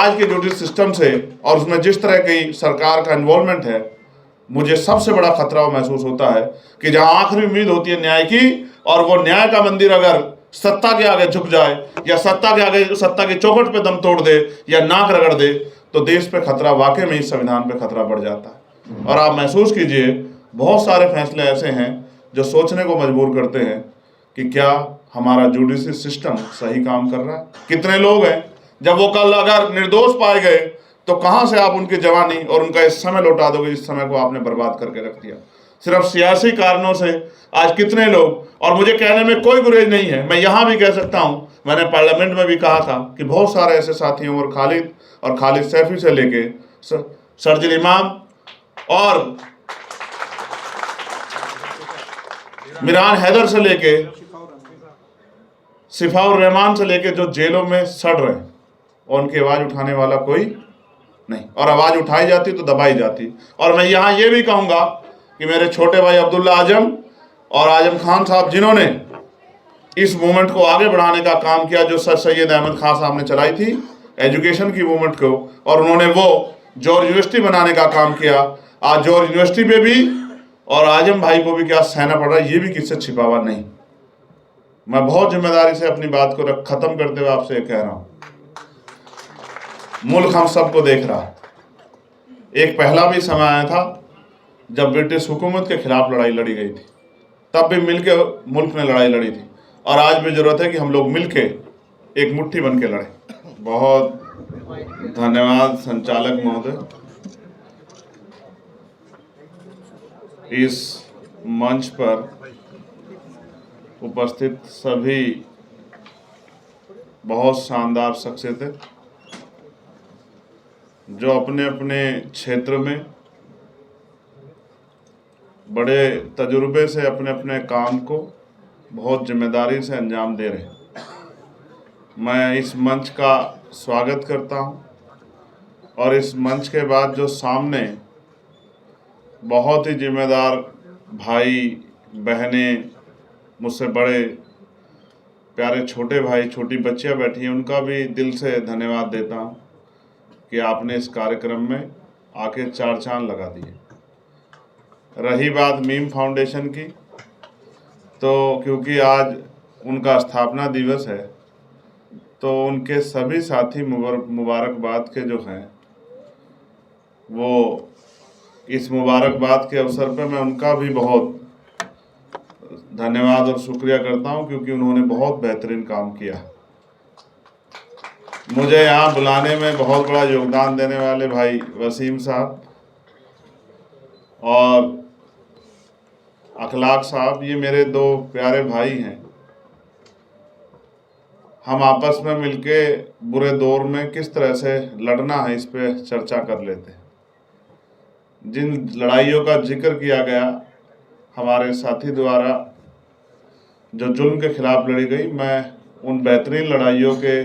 आज के judicial system से और उसमें जिस तरह की सरकार का इन्वॉल्वमेंट है, मुझे सबसे बड़ा खतरा महसूस होता है कि जहां आखिरी उम्मीद होती है न्याय की, और वो न्याय का मंदिर अगर सत्ता के आगे झुक जाए या सत्ता के आगे, सत्ता की चौखट पे दम तोड़ दे या नाक रगड़ दे, तो देश पे खतरा, वाकई में इस संविधान पे खतरा बढ़ जाता है। और आप महसूस कीजिए, बहुत सारे फैसले ऐसे हैं जो सोचने को मजबूर करते हैं कि क्या हमारा जुडिशल सिस्टम सही काम कर रहा है। कितने लोग हैं, जब वो कल अगर निर्दोष पाए गए तो कहां से आप उनकी जवानी और उनका इस समय लौटा दोगे जिस समय को आपने बर्बाद करके रख दिया। सिर्फ सियासी कारणों से आज कितने लोग, और मुझे कहने में कोई गुरेज नहीं है, मैं यहां भी कह सकता हूं, मैंने पार्लियामेंट में भी कहा था कि बहुत सारे ऐसे साथी हैं, और खालिद सैफी से लेके शर्जील इमाम और मिरान हैदर से लेके सिफाउर रहमान से लेके जो जेलों में सड़ रहे हैं, और उनकी आवाज उठाने वाला कोई नहीं, और आवाज उठाई जाती तो दबाई जाती। और मैं यहां ये भी कहूंगा कि मेरे छोटे भाई अब्दुल्ला आजम और आजम खान साहब, जिन्होंने इस मूवमेंट को आगे बढ़ाने का काम किया, जो सर सैयद अहमद खान साहब ने चलाई थी एजुकेशन की मूवमेंट को, और उन्होंने वो जौहर यूनिवर्सिटी बनाने का काम किया। आज जौहर यूनिवर्सिटी पे भी और आजम भाई को भी क्या सहना पड़ रहा है, ये भी किससे छिपा हुआ नहीं। मैं बहुत जिम्मेदारी से अपनी बात को खत्म करते हुए आपसे कह रहा हूं, मुल्क हम सबको देख रहा है। एक पहला भी समय आया था जब ब्रिटिश हुकूमत के खिलाफ लड़ाई लड़ी गई थी, तब भी मिलके मुल्क ने लड़ाई लड़ी थी, और आज भी जरूरत है कि हम लोग मिलके एक मुट्ठी बन के लड़ें। बहुत धन्यवाद संचालक महोदय। इस मंच पर उपस्थित सभी बहुत शानदार शख्सियतें जो अपने अपने क्षेत्र में बड़े तजुर्बे से अपने अपने काम को बहुत जिम्मेदारी से अंजाम दे रहे हैं, मैं इस मंच का स्वागत करता हूं। और इस मंच के बाद जो सामने बहुत ही जिम्मेदार भाई बहनें, मुझसे बड़े प्यारे छोटे भाई छोटी बच्चियां बैठी हैं, उनका भी दिल से धन्यवाद देता हूं कि आपने इस कार्यक्रम में आके चार चांद लगा दिए। रही बात मीम फाउंडेशन की, तो क्योंकि आज उनका स्थापना दिवस है, तो उनके सभी साथी मुबारकबाद के जो हैं, वो इस मुबारकबाद के अवसर पर मैं उनका भी बहुत धन्यवाद और शुक्रिया करता हूं, क्योंकि उन्होंने बहुत बेहतरीन काम किया। मुझे यहाँ बुलाने में बहुत बड़ा योगदान देने वाले भाई वसीम साहब और अखलाक साहब, ये मेरे दो प्यारे भाई हैं। हम आपस में मिलके बुरे दौर में किस तरह से लड़ना है, इस पे चर्चा कर लेते हैं। जिन लड़ाइयों का जिक्र किया गया हमारे साथी द्वारा, जो जुल्म के खिलाफ लड़ी गई, मैं उन बेहतरीन लड़ाइयों के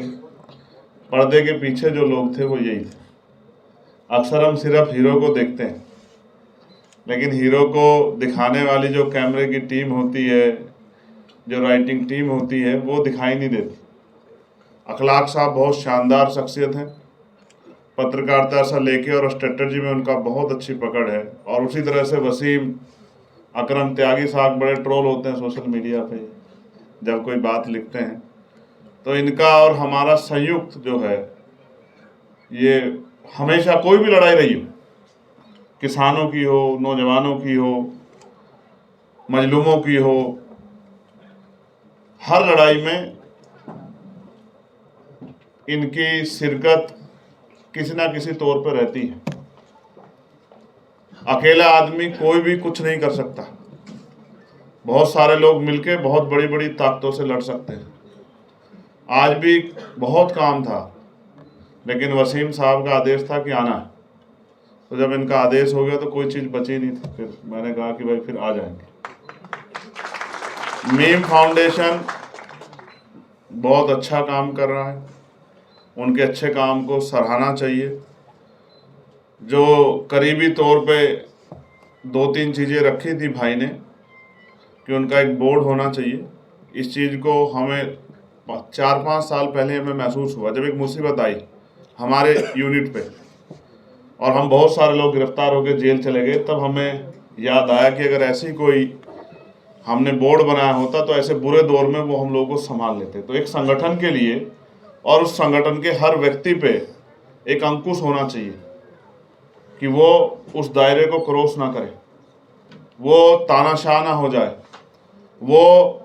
पर्दे के पीछे जो लोग थे वो यही थे। अक्सर हम सिर्फ हीरो को देखते हैं, लेकिन हीरो को दिखाने वाली जो कैमरे की टीम होती है, जो राइटिंग टीम होती है, वो दिखाई नहीं देती। अखलाक साहब बहुत शानदार शख्सियत हैं, पत्रकारिता से लेके और स्ट्रेटजी में उनका बहुत अच्छी पकड़ है। और उसी तरह से वसीम अकरम त्यागी साहब बड़े ट्रोल होते हैं सोशल मीडिया पे जब कोई बात लिखते हैं, तो इनका और हमारा संयुक्त जो है, ये हमेशा कोई भी लड़ाई रही हो, किसानों की हो, नौजवानों की हो, मजलूमों की हो, हर लड़ाई में इनकी शिरकत किसी ना किसी तौर पर रहती है। अकेला आदमी कोई भी कुछ नहीं कर सकता, बहुत सारे लोग मिलके बहुत बड़ी बड़ी ताकतों से लड़ सकते हैं। आज भी बहुत काम था, लेकिन वसीम साहब का आदेश था कि आना है, तो जब इनका आदेश हो गया तो कोई चीज़ बची नहीं थी। फिर मैंने कहा कि भाई फिर आ जाएंगे। मीम फाउंडेशन बहुत अच्छा काम कर रहा है, उनके अच्छे काम को सराहना चाहिए। जो करीबी तौर पे 2-3 चीज़ें रखी थी भाई ने कि उनका एक बोर्ड होना चाहिए, इस चीज़ को हमें 4-5 साल पहले हमें महसूस हुआ जब एक मुसीबत आई हमारे यूनिट पे, और हम बहुत सारे लोग गिरफ्तार होकर जेल चले गए। तब हमें याद आया कि अगर ऐसी कोई हमने बोर्ड बनाया होता तो ऐसे बुरे दौर में वो हम लोगों को संभाल लेते। तो एक संगठन के लिए और उस संगठन के हर व्यक्ति पे एक अंकुश होना चाहिए कि वो उस दायरे को क्रॉस ना करे, वो तानाशाह ना हो जाए, वो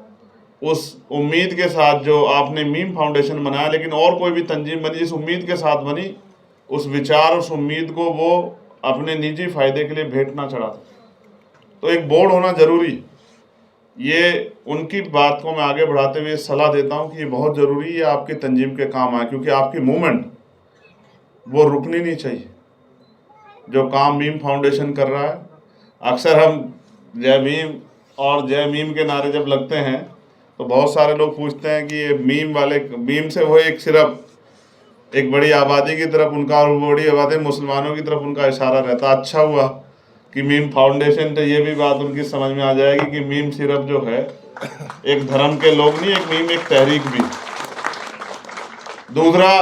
उस उम्मीद के साथ जो आपने मीम फाउंडेशन बनाया, लेकिन और कोई भी तंजीम बनी जिस उम्मीद के साथ बनी, उस विचार उस उम्मीद को वो अपने निजी फायदे के लिए भेंट ना चढ़ा। तो एक बोर्ड होना जरूरी, ये उनकी बात को मैं आगे बढ़ाते हुए सलाह देता हूं कि ये बहुत ज़रूरी है, आपकी तंजीम के काम आए, क्योंकि आपकी मूवमेंट वो रुकनी नहीं चाहिए। जो काम मीम फाउंडेशन कर रहा है, अक्सर हम जय भीम और जय मीम के नारे जब लगते हैं तो बहुत सारे लोग पूछते हैं कि ये मीम वाले, मीम से वो एक सिर्फ एक बड़ी आबादी की तरफ उनका, और बड़ी आबादी मुसलमानों की तरफ उनका इशारा रहता। अच्छा हुआ कि मीम फाउंडेशन, तो ये भी बात उनकी समझ में आ जाएगी कि मीम सिर्फ जो है एक धर्म के लोग नहीं, एक मीम एक तहरीक भी। दूसरा,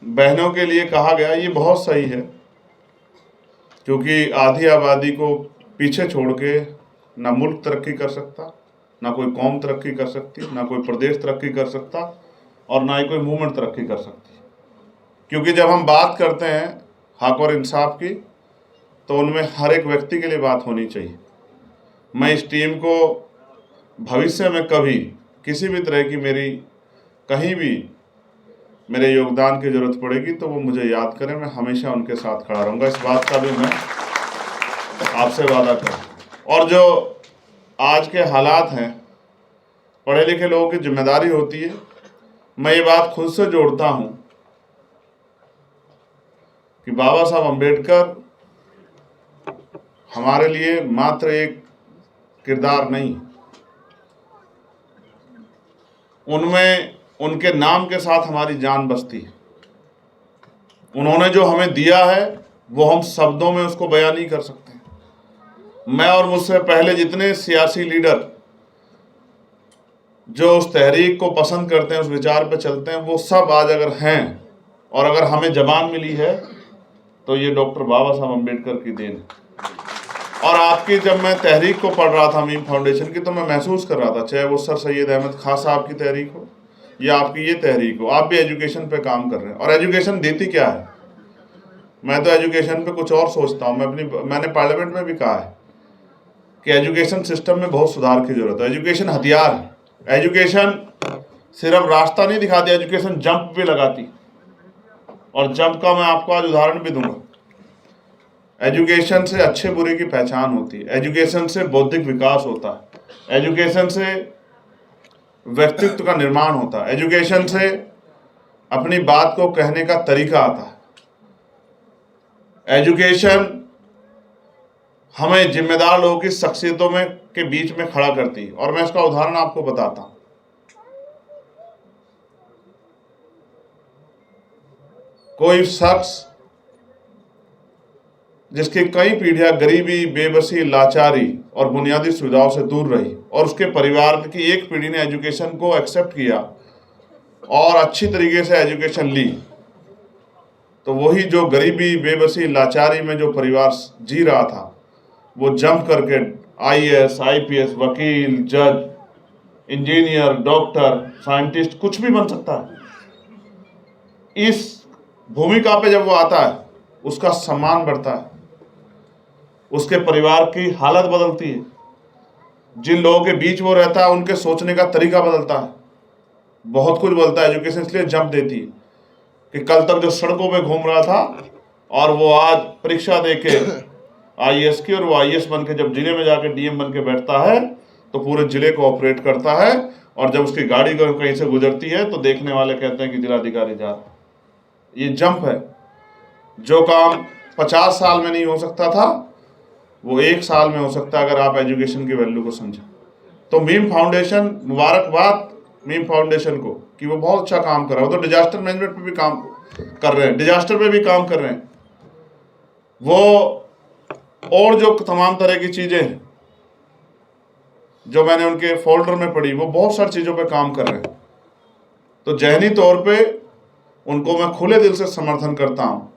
बहनों के लिए कहा गया, ये बहुत सही है, क्योंकि आधी आबादी को पीछे छोड़ के ना मुल्क तरक्की कर सकता, ना कोई कौम तरक्की कर सकती, ना कोई प्रदेश तरक्की कर सकता, और ना ही कोई मूवमेंट तरक्की कर सकती। क्योंकि जब हम बात करते हैं हक और इंसाफ की, तो उनमें हर एक व्यक्ति के लिए बात होनी चाहिए। मैं इस टीम को भविष्य में कभी किसी भी तरह की मेरी कहीं भी मेरे योगदान की ज़रूरत पड़ेगी तो वो मुझे याद करें, मैं हमेशा उनके साथ खड़ा रहूँगा। इस बात का भी मैं आपसे वादा करूँ। और जो आज के हालात हैं, पढ़े लिखे लोगों की जिम्मेदारी होती है, मैं ये बात खुद से जोड़ता हूँ कि बाबा साहब अम्बेडकर हमारे लिए मात्र एक किरदार नहीं, उनमें उनके नाम के साथ हमारी जान बसती है। उन्होंने जो हमें दिया है वो हम शब्दों में उसको बयान नहीं कर सकते। मैं और मुझसे पहले जितने सियासी लीडर जो उस तहरीक को पसंद करते हैं, उस विचार पे चलते हैं, वो सब आज अगर हैं और अगर हमें जबान मिली है तो ये डॉक्टर बाबा साहब अम्बेडकर की देन है। और आपकी, जब मैं तहरीक को पढ़ रहा था मीम फाउंडेशन की, तो मैं महसूस कर रहा था, चाहे वो सर सैयद अहमद खान साहब की तहरीक हो या आपकी ये तहरीक हो, आप भी एजुकेशन पे काम कर रहे हैं। और एजुकेशन देती क्या है? मैं तो एजुकेशन पे कुछ और सोचता हूँ। मैंने पार्लियामेंट में भी कहा है कि एजुकेशन सिस्टम में बहुत सुधार की जरूरत है। एजुकेशन हथियार है। एजुकेशन सिर्फ रास्ता नहीं दिखाती, एजुकेशन जंप भी लगाती, और जंप का मैं आपको आज उदाहरण भी दूंगा। एजुकेशन से अच्छे बुरे की पहचान होती है, एजुकेशन से बौद्धिक विकास होता है, एजुकेशन से व्यक्तित्व का निर्माण होता है, एजुकेशन से अपनी बात को कहने का तरीका आता है। एजुकेशन हमें जिम्मेदार लोगों की शख्सियतों में के बीच में खड़ा करती है। और मैं इसका उदाहरण आपको बताता हूं। कोई शख्स जिसकी कई पीढ़ियां गरीबी, बेबसी, लाचारी और बुनियादी सुविधाओं से दूर रही, और उसके परिवार की एक पीढ़ी ने एजुकेशन को एक्सेप्ट किया और अच्छी तरीके से एजुकेशन ली, तो वही जो गरीबी, बेबसी, लाचारी में जो परिवार जी रहा था, वो जंप करके IAS, IPS, वकील, जज, इंजीनियर, डॉक्टर, साइंटिस्ट, कुछ भी बन सकता है। इस भूमिका पे जब वो आता है, उसका सम्मान बढ़ता है, उसके परिवार की हालत बदलती है, जिन लोगों के बीच वो रहता है उनके सोचने का तरीका बदलता है, बहुत कुछ बदलता है। एजुकेशन इसलिए जंप देती है कि कल तक जो सड़कों पे घूम रहा था और वो आज परीक्षा देके IAS की, और वो IAS बन के जब जिले में जाके DM बन के बैठता है तो पूरे जिले को ऑपरेट करता है, और जब उसकी गाड़ी कहीं से गुजरती है तो देखने वाले कहते हैं कि जिलाधिकारी जा रहा। ये जंप है। जो काम 50 साल में नहीं हो सकता था वो 1 साल में हो सकता है, अगर आप एजुकेशन की वैल्यू को समझें। तो मीम फाउंडेशन, मुबारकबाद मीम फाउंडेशन को कि वो बहुत अच्छा काम कर रहा है। वो तो डिजास्टर मैनेजमेंट पे भी काम कर रहे हैं, डिजास्टर पे भी काम कर रहे हैं वो, और जो तमाम तरह की चीजें हैं जो मैंने उनके फोल्डर में पढ़ी, वो बहुत सारी चीजों पे काम कर रहे हैं। तो ज़हनी तौर पे उनको मैं खुले दिल से समर्थन करता हूँ।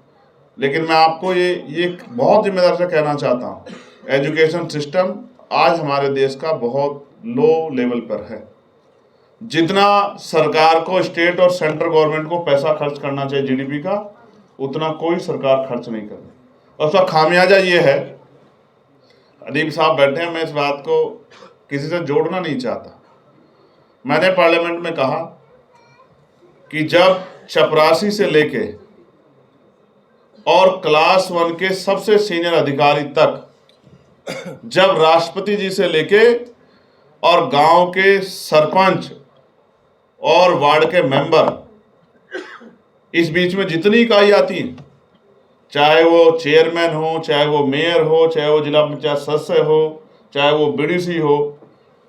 लेकिन मैं आपको ये बहुत जिम्मेदारी से कहना चाहता हूँ, एजुकेशन सिस्टम आज हमारे देश का बहुत लो लेवल पर है। जितना सरकार को, स्टेट और सेंट्रल गवर्नमेंट को पैसा खर्च करना चाहिए जीडीपी का, उतना कोई सरकार खर्च नहीं कर रही। और उसका खामियाजा ये है, अदीब साहब बैठे हैं, मैं इस बात को किसी से जोड़ना नहीं चाहता। मैंने पार्लियामेंट में कहा कि जब चपरासी से लेके और क्लास 1 के सबसे सीनियर अधिकारी तक, जब राष्ट्रपति जी से लेके और गांव के सरपंच और वार्ड के मेंबर, इस बीच में जितनी इकाई आती है, चाहे वो चेयरमैन हो, चाहे वो मेयर हो, चाहे वो जिला पंचायत सदस्य हो, चाहे वो बीडीसी हो,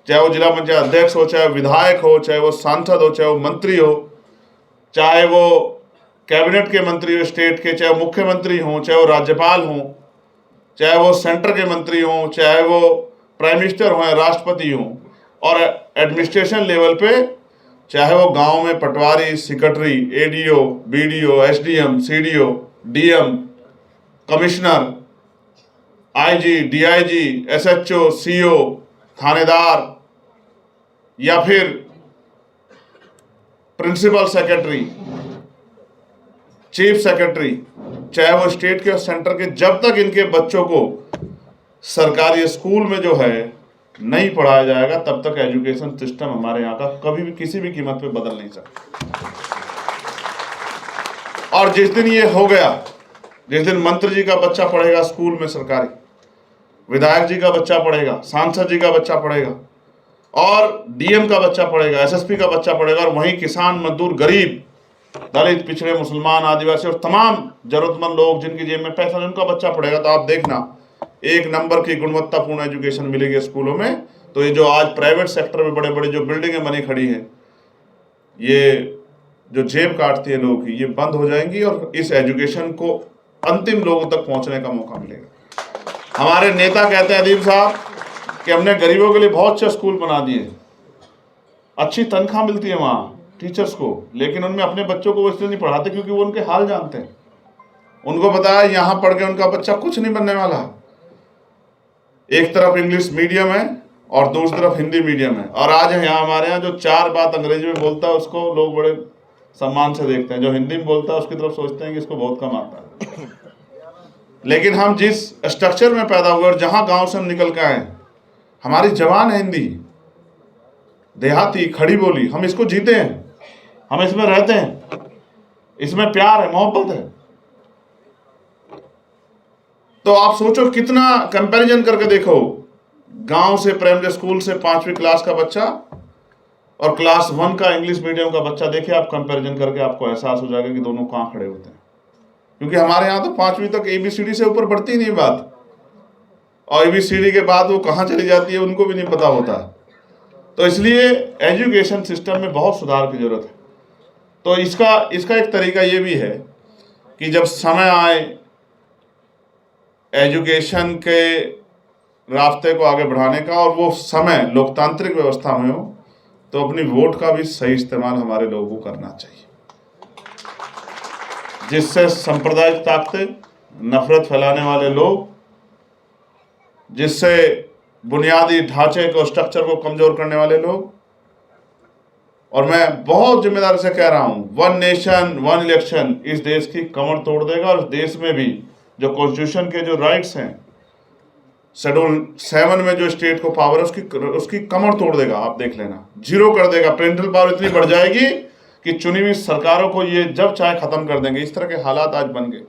चाहे वो जिला पंचायत अध्यक्ष हो, चाहे विधायक हो, चाहे वो सांसद हो, चाहे वो मंत्री हो, चाहे वो कैबिनेट के मंत्री हो स्टेट के, चाहे वो मुख्यमंत्री हो, चाहे वो राज्यपाल हो, चाहे वो सेंटर के मंत्री हो, चाहे वो प्राइम मिनिस्टर हो, राष्ट्रपति हो, और एडमिनिस्ट्रेशन लेवल पे चाहे वो गांव में patwari, secretary, ADO, BDO, SDM, CDO, DM, commissioner, IG, DIG, SHO, CO, थानेदार या फिर प्रिंसिपल सेक्रेटरी, चीफ सेक्रेटरी, चाहे वो स्टेट के और सेंटर के, जब तक इनके बच्चों को सरकारी स्कूल में जो है नहीं पढ़ाया जाएगा, तब तक एजुकेशन सिस्टम हमारे यहाँ का कभी भी किसी भी कीमत पे बदल नहीं सकता। और जिस दिन ये हो गया, जिस दिन मंत्री जी का बच्चा पढ़ेगा स्कूल में सरकारी, विधायक जी का बच्चा पढ़ेगा, सांसद जी का बच्चा पढ़ेगा, और डीएम का बच्चा पढ़ेगा, एसएसपी का बच्चा पढ़ेगा, और वहीं किसान, मजदूर, गरीब, दलित, पिछड़े, मुसलमान, आदिवासी और तमाम जरूरतमंद लोग जिनकी जेब में पैसा, उनका बच्चा पढ़ेगा, तो आप देखना एक नंबर की गुणवत्तापूर्ण एजुकेशन मिलेगी स्कूलों में। तो ये जो आज प्राइवेट सेक्टर में बड़े बड़े जो बिल्डिंगें बनी खड़ी हैं, ये जो जेब काटती है लोगों की, ये बंद हो जाएंगी और इस एजुकेशन को अंतिम लोगों तक पहुंचने का मौका मिलेगा। हमारे नेता कहते हैं अदीब साहब कि हमने गरीबों के लिए बहुत अच्छे स्कूल बना दिए, अच्छी तनख्वाह मिलती है वहाँ टीचर्स को, लेकिन उनमें अपने बच्चों को वो इसलिए नहीं पढ़ाते क्योंकि वो उनके हाल जानते हैं। उनको पता है यहाँ पढ़ के उनका बच्चा कुछ नहीं बनने वाला। एक तरफ इंग्लिश मीडियम है और दूसरी तरफ हिंदी मीडियम है, और आज यहाँ हमारे यहाँ जो 4 बात अंग्रेजी में बोलता है उसको लोग बड़े सम्मान से देखते हैं, जो हिंदी में बोलता है उसकी तरफ सोचते हैं कि इसको बहुत कम आता है। लेकिन हम जिस स्ट्रक्चर में पैदा हुए और जहाँ गांव से हम निकल के आए, हमारी जबान है हिंदी, देहाती खड़ी बोली, हम इसको जीते हैं, हम इसमें रहते हैं, इसमें प्यार है, मोहब्बत है। तो आप सोचो कितना कंपैरिजन करके देखो, गांव से प्राइमरी स्कूल से 5वीं क्लास का बच्चा और क्लास 1 का इंग्लिश मीडियम का बच्चा, देखिए आप कंपैरिजन करके आपको एहसास हो जाएगा कि दोनों कहाँ खड़े होते हैं। क्योंकि हमारे यहाँ तो 5वीं तक ABCD से ऊपर बढ़ती नहीं बात, और ABCD के बाद वो कहाँ चली जाती है उनको भी नहीं पता होता। तो इसलिए एजुकेशन सिस्टम में बहुत सुधार की जरूरत है। तो इसका एक तरीका ये भी है कि जब समय आए एजुकेशन के रास्ते को आगे बढ़ाने का, और वो समय लोकतांत्रिक व्यवस्था में हो, तो अपनी वोट का भी सही इस्तेमाल हमारे लोगों को करना चाहिए, जिससे सांप्रदायिक ताकतें, नफरत फैलाने वाले लोग, जिससे बुनियादी ढांचे को, स्ट्रक्चर को कमजोर करने वाले लोग, और मैं बहुत जिम्मेदारी से कह रहा हूं, 1 नेशन 1 इलेक्शन इस देश की कमर तोड़ देगा, और देश में भी जो कॉन्स्टिट्यूशन के जो राइट्स हैं, शेड्यूल 7 में जो स्टेट को पावर है उसकी कमर तोड़ देगा। आप देख लेना, जीरो कर देगा। प्रेसिडेंशियल पावर इतनी बढ़ जाएगी कि चुनी हुई सरकारों को ये जब चाहे खत्म कर देंगे। इस तरह के हालात आज बन गए।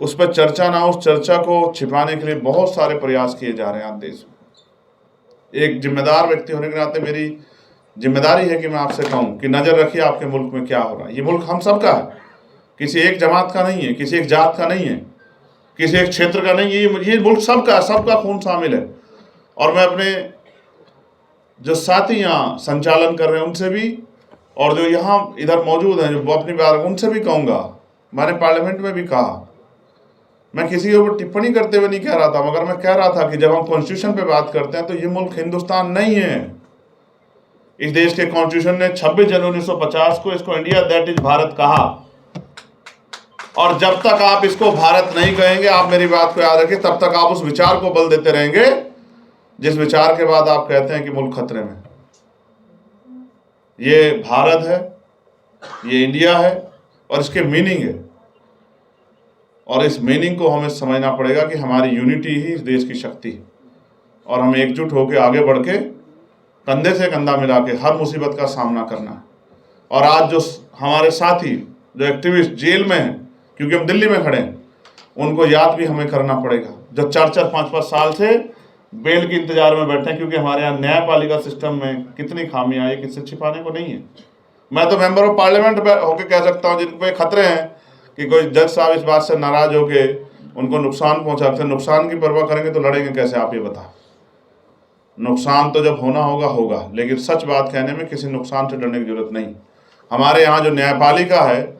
उस पर चर्चा ना, उस चर्चा को छिपाने के लिए बहुत सारे प्रयास किए जा रहे हैं आज देश में। एक जिम्मेदार व्यक्ति होने के नाते मेरी जिम्मेदारी है कि मैं आपसे कहूं कि नजर रखिए आपके मुल्क में क्या हो रहा है। ये मुल्क हम सबका है, किसी एक जमात का नहीं है, किसी एक जात का नहीं है, किसी एक क्षेत्र का नहीं है। ये मुल्क सबका, सबका खून शामिल है। और मैं अपने जो साथी यहाँ संचालन कर रहे हैं उनसे भी, और जो यहाँ इधर मौजूद हैं जो अपनी बात, उनसे भी कहूँगा, मैंने पार्लियामेंट में भी कहा, मैं किसी के ऊपर टिप्पणी करते हुए नहीं कह रहा था, मगर मैं कह रहा था कि जब हम कॉन्स्टिट्यूशन पे बात करते हैं तो ये मुल्क हिंदुस्तान नहीं है। इस देश के कॉन्स्टिट्यूशन ने 26 जनवरी 1950 को इसको इंडिया दैट इज भारत कहा, और जब तक आप इसको भारत नहीं कहेंगे, आप मेरी बात को याद रखें, तब तक आप उस विचार को बल देते रहेंगे जिस विचार के बाद आप कहते हैं कि मुल्क खतरे में। ये भारत है, ये इंडिया है, और इसके मीनिंग है, और इस मीनिंग को हमें समझना पड़ेगा कि हमारी यूनिटी ही इस देश की शक्ति है, और हमें एकजुट होकर आगे बढ़ के कंधे से कंधा मिला के हर मुसीबत का सामना करना है। और आज जो हमारे साथी जो एक्टिविस्ट जेल में हैं, क्योंकि हम दिल्ली में खड़े हैं, उनको याद भी हमें करना पड़ेगा, जो 4-4, 5-5 साल से बेल के इंतजार में बैठे हैं, क्योंकि हमारे यहाँ न्यायपालिका सिस्टम में कितनी खामियां है, किससे छिपाने को नहीं है। मैं तो मेंबर ऑफ पार्लियामेंट होकर कह सकता हूँ, जिन पे खतरे हैं कि कोई जज साहब इस बात से नाराज होके उनको नुकसान पहुंचाते हैं। नुकसान की परवाह करेंगे तो लड़ेंगे कैसे, आप ये बताओ। नुकसान तो जब होना होगा होगा, लेकिन सच बात कहने में किसी नुकसान से डरने की जरूरत नहीं। हमारे यहाँ जो न्यायपालिका है,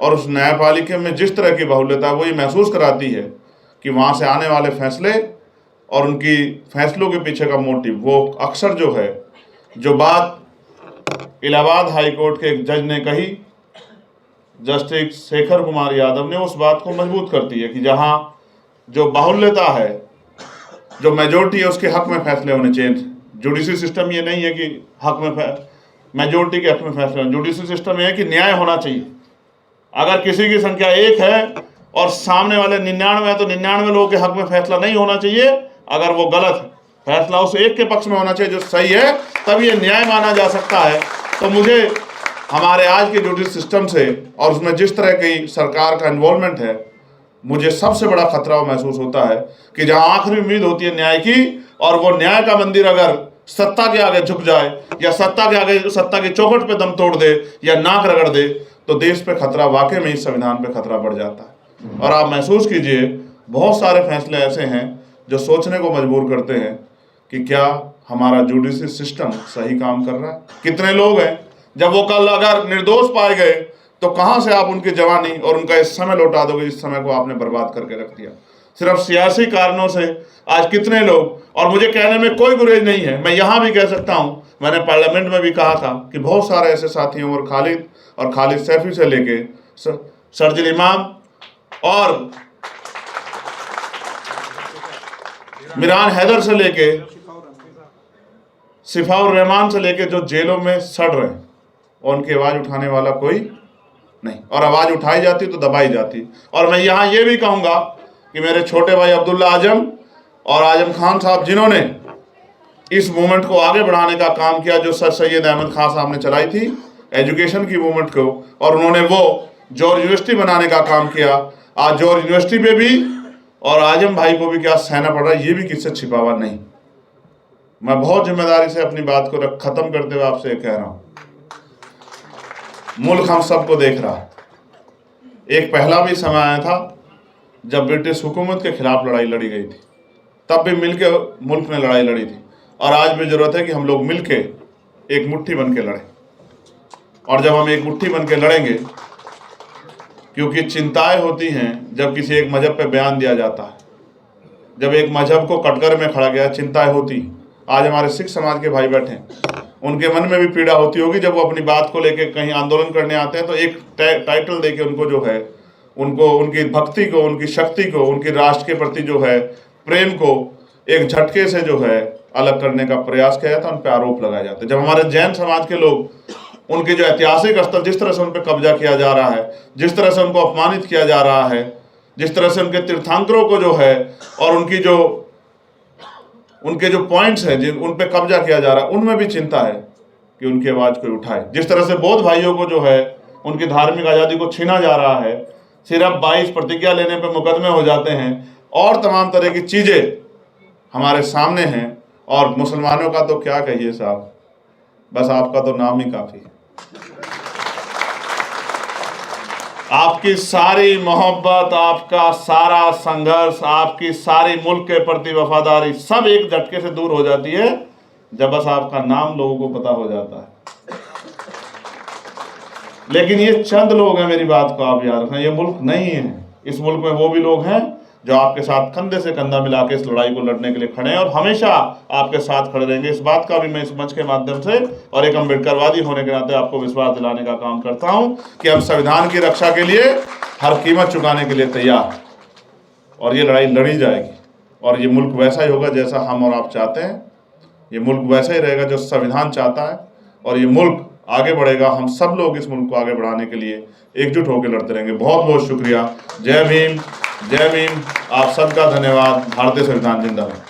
और उस न्यायपालिका में जिस तरह की बहुल्यता है, वो ये महसूस कराती है कि वहाँ से आने वाले फैसले और उनकी फैसलों के पीछे का मोटिव, वो अक्सर जो है, जो बात इलाहाबाद हाई कोर्ट के एक जज ने कही, जस्टिस शेखर कुमार यादव ने, उस बात को मजबूत करती है कि जहाँ जो बाहुल्यता है, जो मेजोरिटी है, उसके हक में फैसले होने चाहिए। जुडिशरी सिस्टम ये नहीं है कि हक में मेजोरिटी के हक में फैसले होने, जुडिशरी सिस्टम ये है कि न्याय होना चाहिए। अगर किसी की संख्या 1 है और सामने वाले 99 है, तो 99 लोगों के हक में फैसला नहीं होना चाहिए। अगर वो गलत है, फैसला उस एक के पक्ष में होना चाहिए जो सही है, तब ये न्याय माना जा सकता है। तो मुझे हमारे आज के जुडिशरी सिस्टम से और उसमें जिस तरह की सरकार का इन्वॉल्वमेंट है, मुझे सबसे बड़ा खतरा महसूस होता है कि जहां आखिरी उम्मीद होती है न्याय की, और वो न्याय का मंदिर अगर सत्ता के आगे झुक जाए, या सत्ता के आगे सत्ता की चौखट पे दम तोड़ दे, या नाक रगड़ दे, तो देश पे खतरा, वाकई में इस संविधान पे खतरा बढ़ जाता है। और आप महसूस कीजिए, बहुत सारे फैसले ऐसे हैं जो सोचने को मजबूर करते हैं कि क्या हमारा जुडिशरी सिस्टम सही काम कर रहा है। कितने लोग हैं, जब वो कल अगर निर्दोष पाए गए, तो कहां से आप उनकी जवानी और उनका इस समय लौटा दोगे, इस समय को आपने बर्बाद करके रख दिया सिर्फ सियासी कारणों से। आज कितने लोग, और मुझे कहने में कोई गुरेज नहीं है, मैं यहां भी कह सकता हूं, मैंने पार्लियामेंट में भी कहा था कि बहुत सारे ऐसे साथी हैं, और खालिद सैफी से लेके शर्जिल इमाम और मिरान हैदर से लेके सिफाउर रहमान से लेके जो जेलों में सड़ रहे हैं, और उनकी आवाज उठाने वाला कोई नहीं, और आवाज उठाई जाती तो दबाई जाती। और मैं यहाँ ये भी कहूँगा कि मेरे छोटे भाई अब्दुल्ला आजम और आजम खान साहब, जिन्होंने इस मूवमेंट को आगे बढ़ाने का काम किया, जो सर सैयद अहमद खान साहब ने चलाई थी एजुकेशन की मूवमेंट को, और उन्होंने वो जॉर्ज यूनिवर्सिटी बनाने का काम किया। आज जॉर्ज यूनिवर्सिटी पे भी और आजम भाई को भी क्या सहना पड़ रहा है, ये भी किससे छिपा हुआ नहीं। मैं बहुत जिम्मेदारी से अपनी बात को खत्म करते हुए आपसे कह रहा हूँ, मुल्क हम सबको देख रहा है। एक पहला भी समय आया था जब ब्रिटिश हुकूमत के खिलाफ लड़ाई लड़ी गई थी, तब भी मिलके मुल्क ने लड़ाई लड़ी थी, और आज भी जरूरत है कि हम लोग मिलके एक मुट्ठी बन के लड़ें। और जब हम एक मुट्ठी बन के लड़ेंगे, क्योंकि चिंताएं होती हैं जब किसी एक मजहब पे बयान दिया जाता है, जब एक मजहब को कटघरे में खड़ा गया, चिंताएं होती। आज हमारे सिख समाज के भाई बैठे हैं, उनके मन में भी पीड़ा होती होगी जब वो अपनी बात को लेकर कहीं आंदोलन करने आते हैं, तो एक टाइटल देके उनको जो है, उनको उनकी भक्ति को, उनकी शक्ति को, उनकी राष्ट्र के प्रति जो है प्रेम को एक झटके से जो है अलग करने का प्रयास किया जाता है, उन पर आरोप लगाए जाते हैं। जब हमारे जैन समाज के लोग, उनके जो ऐतिहासिक स्थल, जिस तरह से उन पर कब्जा किया जा रहा है, जिस तरह से उनको अपमानित किया जा रहा है, जिस तरह से उनके तीर्थंकरों को जो है और उनके जो पॉइंट्स हैं जिन उन पे कब्जा किया जा रहा है, उनमें भी चिंता है कि उनकी आवाज़ कोई उठाए। जिस तरह से बौद्ध भाइयों को जो है उनकी धार्मिक आज़ादी को छीना जा रहा है, सिर्फ 22 प्रतिज्ञा लेने पे मुकदमे हो जाते हैं, और तमाम तरह की चीज़ें हमारे सामने हैं। और मुसलमानों का तो क्या कहिए साहब, बस आपका तो नाम ही काफ़ी है। आपकी सारी मोहब्बत, आपका सारा संघर्ष, आपकी सारी मुल्क के प्रति वफादारी, सब एक झटके से दूर हो जाती है जब बस आपका नाम लोगों को पता हो जाता है। लेकिन ये चंद लोग हैं, मेरी बात को आप याद रखना, ये मुल्क नहीं है। इस मुल्क में वो भी लोग हैं जो आपके साथ कंधे से कंधा मिला के इस लड़ाई को लड़ने के लिए खड़े हैं और हमेशा आपके साथ खड़े रहेंगे। इस बात का भी मैं इस मंच के माध्यम से और एक अम्बेडकरवादी होने के नाते आपको विश्वास दिलाने का काम करता हूं कि हम संविधान की रक्षा के लिए हर कीमत चुकाने के लिए तैयार हैं और ये लड़ाई लड़ी जाएगी और ये मुल्क वैसा ही होगा जैसा हम और आप चाहते हैं। ये मुल्क वैसा ही रहेगा जो संविधान चाहता है और ये मुल्क आगे बढ़ेगा। हम सब लोग इस मुल्क को आगे बढ़ाने के लिए एकजुट होकर लड़ते रहेंगे। बहुत बहुत शुक्रिया। जय भीम, जय भीम। आप सबका धन्यवाद। भारतीय संविधान जिंदाबाद।